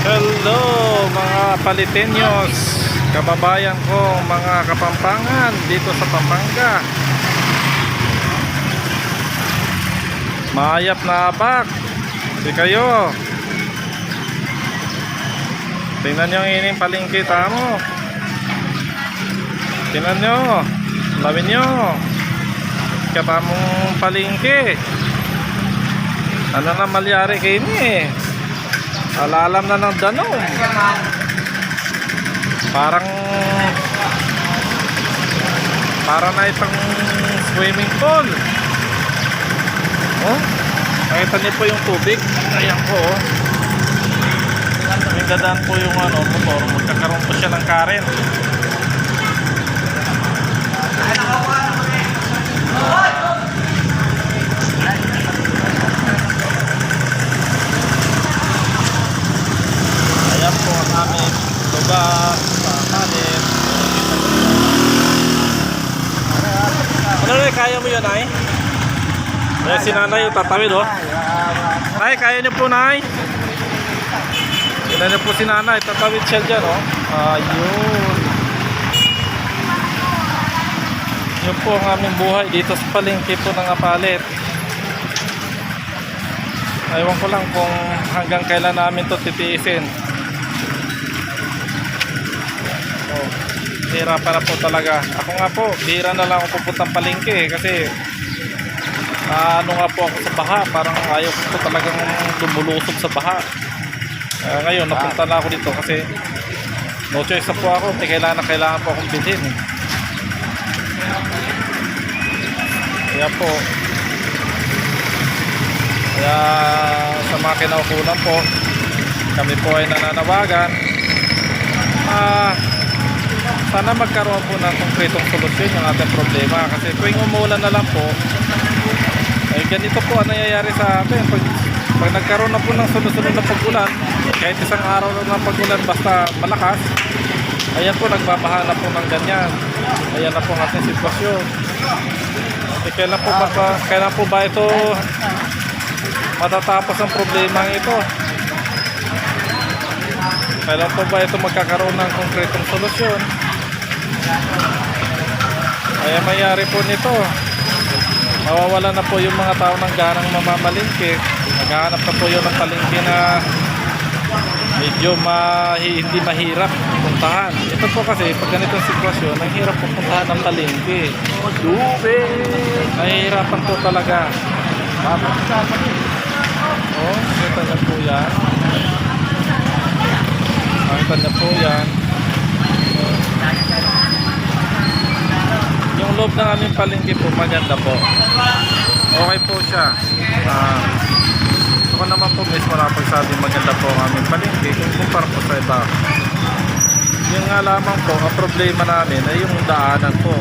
Hello mga Paliteños, kababayan ko, mga Kapampangan dito sa Pampanga. Maayap na abak. Di kayo. Tingnan nyo ang ining palengke tamo. Tingnan nyo. Lawin nyo. Katamong palengke. Ano na malyari kayo ni? Alalam na ng danong. Parang na itong swimming pool. Oh, nakita niyo po yung tubig. Ayan po, oh. May dadaan po yung motor. Magkakaroon po siya ng current. Ayan po ang aming lugar sa Malit. Ano rin, kaya mo yun, ay? Ay, si nanay yung tatawid, oh. Ay, kaya niyo po, nay. Kaya niyo po si nanay, tatawid siya dyan, oh. Ayun. Yun po ang aming buhay dito sa palengke po ng Apalit. Ewan ko lang kung hanggang kailan namin to titiisin. Oh, hirapan na po talaga. Ako nga po, bihira na lang ako pupuntang palengke kasi nga po ako sa baha. Parang ayaw ko po talagang lumulusog sa baha. Ngayon, napunta na ako dito kasi no choice na po ako. May kailangan po akong bilhin. Kaya po, kaya sa mga kinaukulan po, kami po ay nananawagan. Sana magkaroon po ng konkretong solusyon yung ating problema. Kasi tuwing umulan na lang po, ay ganito po ang nangyayari sa atin. Pag nagkaroon na po ng sunod-sunod na pag-ulan, kahit isang araw na pag-ulan basta malakas, ayan po, nagbabaha na po ng ganyan. Ayan na po ang ating sitwasyon. Kailan po ba ito matatapos ang problema ito? Kailan po ba ito magkakaroon ng konkretong solusyon? Kaya mayari po nito, mawawala na po yung mga tao ng ganang mamamalingke. Naghahanap na po yun ng palengke na medyo hindi mahirap puntahan. Ito po kasi pag ganitong sitwasyon, ang hirap po puntahan ng palengke. Nahihirapan po talaga. Oh, kita niya po yan. Kita niya po yan. Yung loob ng aming palengke po, maganda po. Okay po siya. Ako naman po mismo napagsabi maganda po ang aming palengke kung kumpara po sa iba. Yung nga lamang po, ang problema namin ay yung daanan po.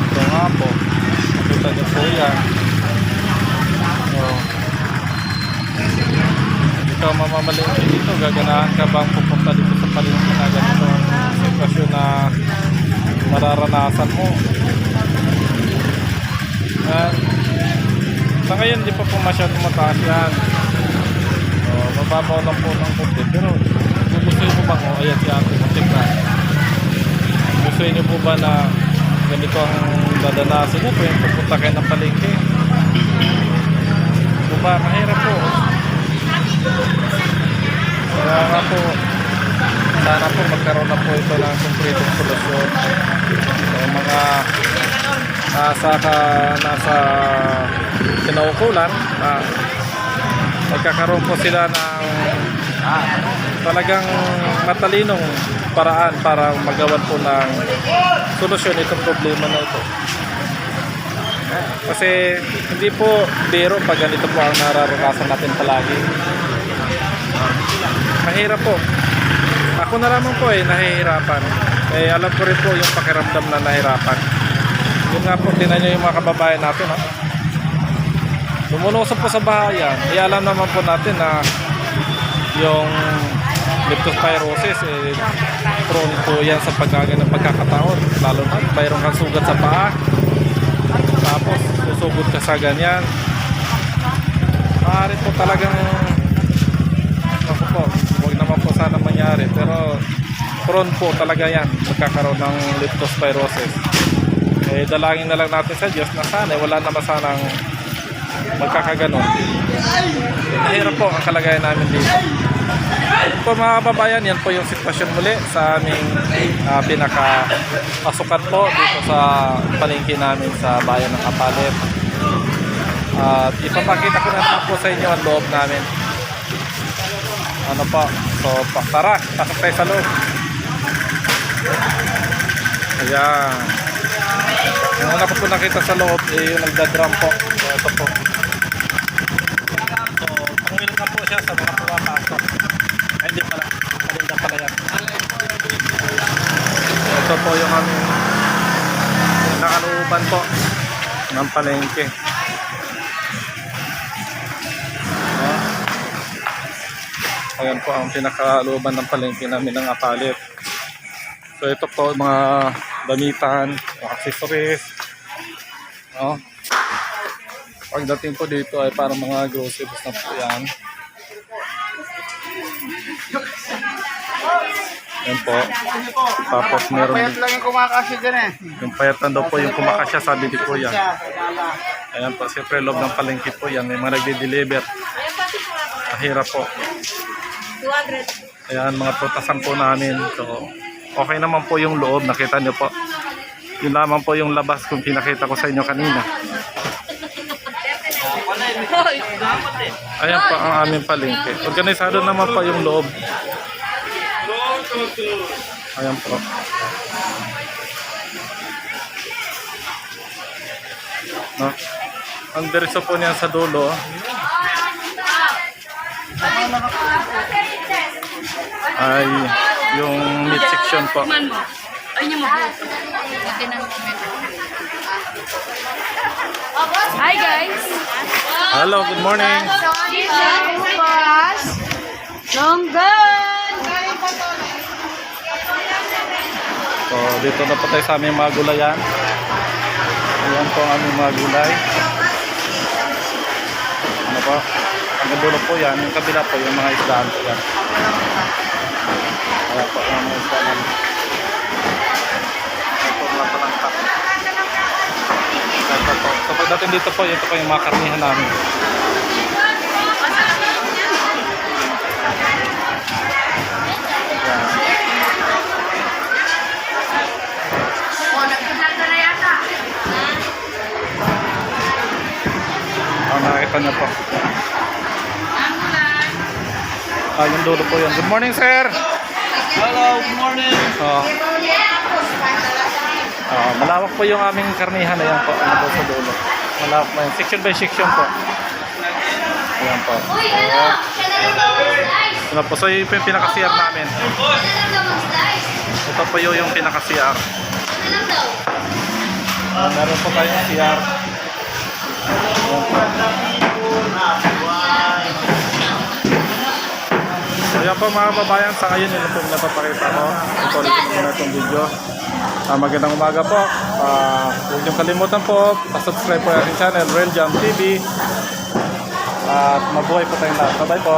Ito nga po. Kita niyo po yan. Ikaw mamamalengke dito, gaganahan ka bang pupunta dito sa palengke na ganito ang sitwasyon na mararanasan mo? Sa ngayon di pa po masyadong mataas yan. Mababaw lang po ng konti. Pero kung gusto nyo po ba, ayan si ate, matip na. Gusto nyo po ba na ganito ang dadanasin nyo kung pupunta kayo ng palengke? Diba, mahirap po. Kaya nga po, sana po magkaroon na po ito ng konkretong solusyon. Yung mga nasa kinaukulan, magkakaroon po sila ng talagang matalinong paraan para magawan po ng solusyon itong problema na ito. Kasi hindi po biro pag ganito po ang nararanasan natin palagi. Mahirap po. Ako na lamang po nahihirapan. Alam ko rin po yung pakiramdam na nahirapan. Yun nga po, tinan nyo yung mga kababayan natin. Lumulusog po sa bahayan. Alam naman po natin na yung leptospirosis prone po yan sa pagkakataon. Lalo na mayroon kang sugat sa paa, tapos susugod ka sa ganyan, maaari po talagang nangyayari. Pero prone po talaga yan magkakaroon ng leptospirosis. Eh, dalangin na lang natin sa Diyos na sana wala naman sanang magkakaganon. Mahirap po ang kalagayan namin dito. Po mga kababayan, yan po yung sitwasyon muli sa aming pinaka-pasukan po dito sa palengke namin sa bayan ng Kapalit. At ipapakita ko na naman po sa inyo ang loob namin. Ano po? So, tara, pasok tayo sa loob. Ayan. Yung una ko po nakita sa loob, yung nagda-drum po. So, ito po. So, pang-welcome po siya sa mga pumapasok. Ay, hindi pala. Malinda pala yan. So, ito po yung aming nakalooban po ng palengke. Ayan po ang pinakalooban ng palengke namin ng Kapalit. So ito po mga damitan, mga accessories. No? Pagdating po dito ay parang mga groceries na po yan. Ayan po. Tapos meron Payat lang yung kumakasya dyan eh. yung payatan daw po yung kumakasya, sabi ni Kuya. Ayan po, siyempre loob ng palengke po yan. May mga nagde-deliver. Mahirap po. 200. Ayan, mga prutasan po namin. So, okay naman po yung loob. Nakita nyo po. Yun lamang po yung labas kung pinakita ko sa inyo kanina. Ayan po ang aming palengke. Organisado naman po yung loob. Ayan po. No? Ang diretso po niyan sa dulo. Ay yung meat section po. Hi guys. Hello, good morning. Longgan. So dito na po tayo sa aming mga gulayan. Ayan po ang aming mga gulay. Ano po? Ang dulo po yan. Yung kabila po yung mga isdaan po yan. Ayan po ang mga isdaan. Ayan po mga palangka. Ayan po. So pagdating dito po, ito po yung mga karnihan namin. Nakikita niyo po. Yung dulo po yan. Good morning, sir! Hello, good morning. Malawak po yung aming karnihan. Ayan po. Ano po sa dulo. Malawak po yan. Section by section po. Ayan po. Ano po. So yung pinaka-CR namin. Ito po yung pinaka-CR. Meron po tayong CR. So yan po mga babayan, sa ngayon yun po napapakita ko. Ito ulit po muna itong video. Magandang umaga po. Huwag niyong kalimutan po, pasubscribe po yung ating channel, Real Jam TV. At mabuhay po tayong lahat. Bye bye po.